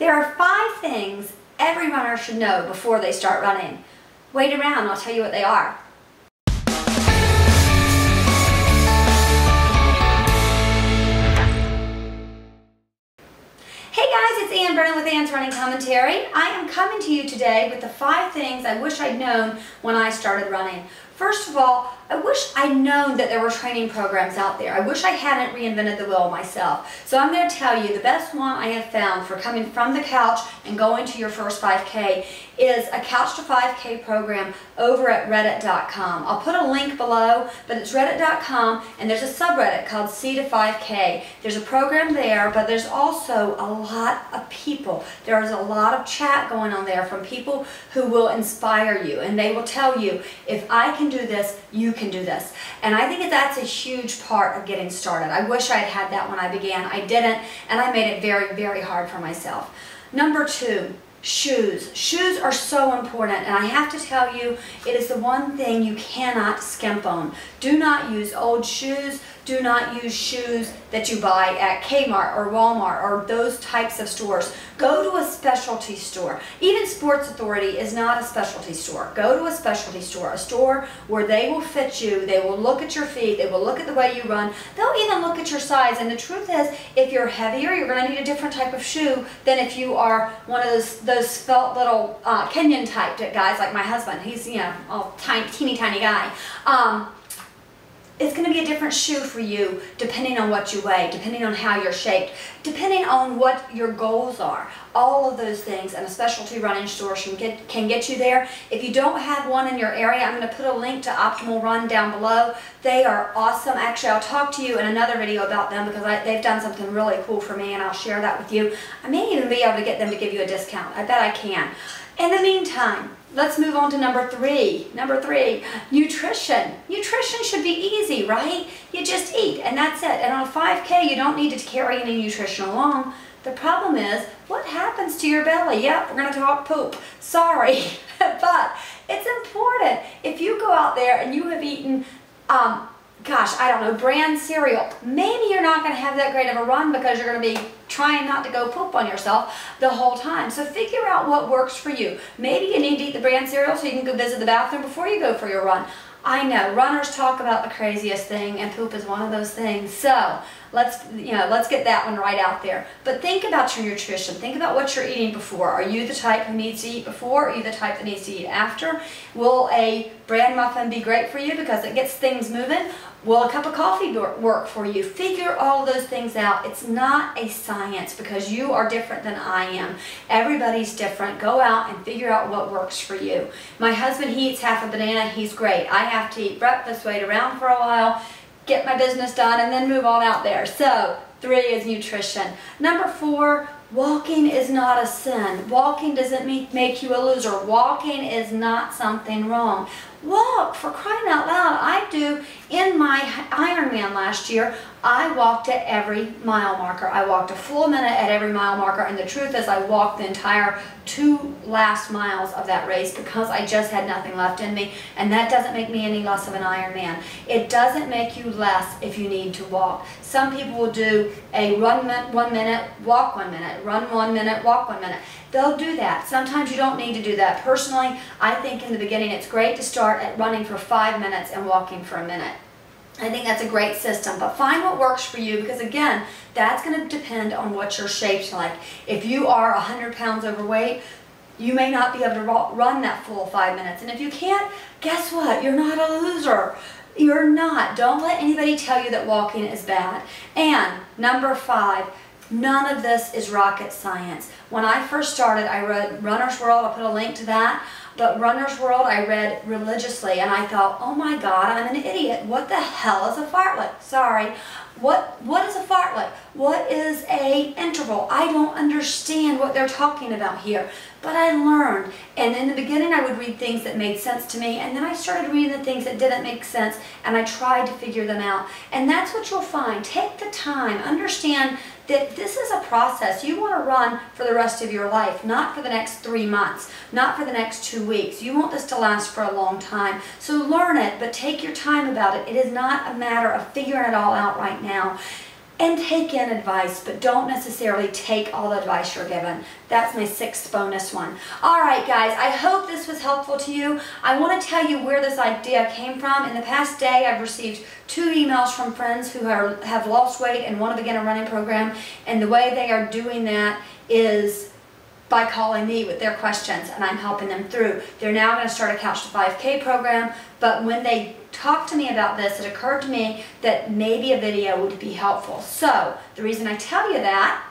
There are 5 things every runner should know before they start running. Wait around, I'll tell you what they are. Hey guys, it's Ann Brennan with Ann's Running Commentary. I am coming to you today with the 5 things I wish I'd known when I started running. First of all, I wish I'd known that there were training programs out there. I wish I hadn't reinvented the wheel myself. So I'm going to tell you the best one I have found for coming from the couch and going to your first 5K is a Couch to 5K program over at reddit.com. I'll put a link below, but it's reddit.com and there's a subreddit called C to 5K. There's a program there, but there's also a lot of people. There's a lot of chat going on there from people who will inspire you, and they will tell you, if I can do this, you can do this. And I think that's a huge part of getting started. I wish I had had that when I began. I didn't, and I made it very, very hard for myself. Number 2, shoes. Shoes are so important, and I have to tell you, it is the one thing you cannot skimp on. Do not use old shoes. Do not use shoes that you buy at Kmart or Walmart or those types of stores. Go to a specialty store. Even Sports Authority is not a specialty store. Go to a specialty store, a store where they will fit you, they will look at your feet, they will look at the way you run, they'll even look at your size. And the truth is, if you're heavier, you're going to need a different type of shoe than if you are one of those felt little Kenyan type guys like my husband. He's, you know, all teeny tiny guy. It's going to be a different shoe for you depending on what you weigh, depending on how you're shaped, depending on what your goals are. All of those things, and a specialty running store can get you there. If you don't have one in your area, I'm going to put a link to Optimal Run down below. They are awesome. Actually, I'll talk to you in another video about them because they've done something really cool for me, and I'll share that with you. I may even be able to get them to give you a discount. I bet I can. In the meantime, let's move on to number 3. Number 3, nutrition. Nutrition should be easy, right? You just eat, and that's it. And on a 5K, you don't need to carry any nutrition along. The problem is, what happens to your belly? Yep, we're going to talk poop. Sorry, but it's important. If you go out there and you have eaten, gosh, I don't know, brand cereal, maybe you're not going to have that great of a run because you're going to be trying not to go poop on yourself the whole time. So figure out what works for you. Maybe you need to eat the brand cereal so you can go visit the bathroom before you go for your run. I know, runners talk about the craziest thing, and poop is one of those things. So let's get that one right out there. But think about your nutrition. Think about what you're eating before. Are you the type who needs to eat before? Are you the type that needs to eat after? Will a bran muffin be great for you because it gets things moving? Will a cup of coffee work for you? Figure all those things out. It's not a science because you are different than I am. Everybody's different. Go out and figure out what works for you. My husband, he eats half a banana. He's great. I have to eat breakfast, wait around for a while, get my business done, and then move on out there. So 3 is nutrition. Number 4, walking is not a sin. Walking doesn't make you a loser. Walking is not something wrong. Walk, for crying out loud. I do. In my Ironman last year, I walked at every mile marker. I walked a full minute at every mile marker, and the truth is I walked the entire 2 last miles of that race because I just had nothing left in me, and that doesn't make me any less of an Ironman. It doesn't make you less if you need to walk. Some people will do a run 1 minute, walk 1 minute, run 1 minute, walk 1 minute. They'll do that. Sometimes you don't need to do that. Personally, I think in the beginning it's great to start at running for 5 minutes and walking for a minute. I think that's a great system, but find what works for you because, again, that's going to depend on what you're shaped like. If you are 100 pounds overweight, you may not be able to run that full 5 minutes. And if you can't, guess what? You're not a loser. You're not. Don't let anybody tell you that walking is bad. And number 5, none of this is rocket science. When I first started, I read Runner's World. I'll put a link to that. But Runner's World I read religiously, and I thought, oh my God, I'm an idiot. What the hell is a fartlek? Sorry. What is a fartlek? What is a interval? I don't understand what they're talking about here. But I learned, and in the beginning I would read things that made sense to me, and then I started reading the things that didn't make sense, and I tried to figure them out. And that's what you'll find. Take the time. Understand that this is a process. You want to run for the rest of your life, not for the next 3 months, not for the next 2 weeks. You want this to last for a long time. So learn it, but take your time about it. It is not a matter of figuring it all out right now. and take in advice, but don't necessarily take all the advice you're given. That's my 6th bonus one. All right, guys, I hope this was helpful to you. I want to tell you where this idea came from. In the past day, I've received 2 emails from friends who have lost weight and want to begin a running program, and the way they are doing that is by calling me with their questions, and I'm helping them through. They're now going to start a Couch to 5K program, but when they talked to me about this, it occurred to me that maybe a video would be helpful. So the reason I tell you that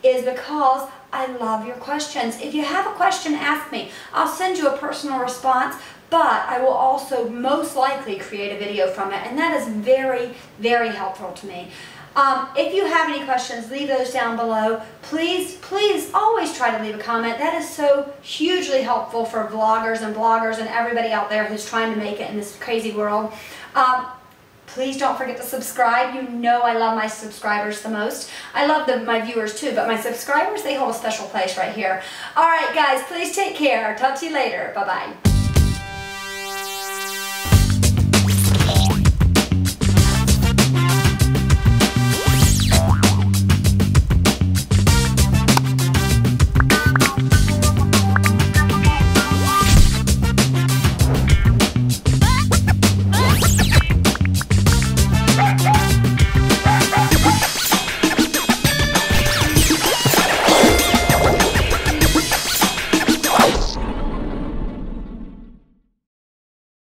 is because I love your questions. If you have a question, ask me. I'll send you a personal response, but I will also most likely create a video from it, and that is very, very helpful to me. If you have any questions, leave those down below. Please, please always try to leave a comment. That is so hugely helpful for vloggers and bloggers and everybody out there who's trying to make it in this crazy world. Please don't forget to subscribe. You know I love my subscribers the most. I love my viewers too, but my subscribers, they hold a special place right here. All right, guys, please take care. Talk to you later. Bye-bye.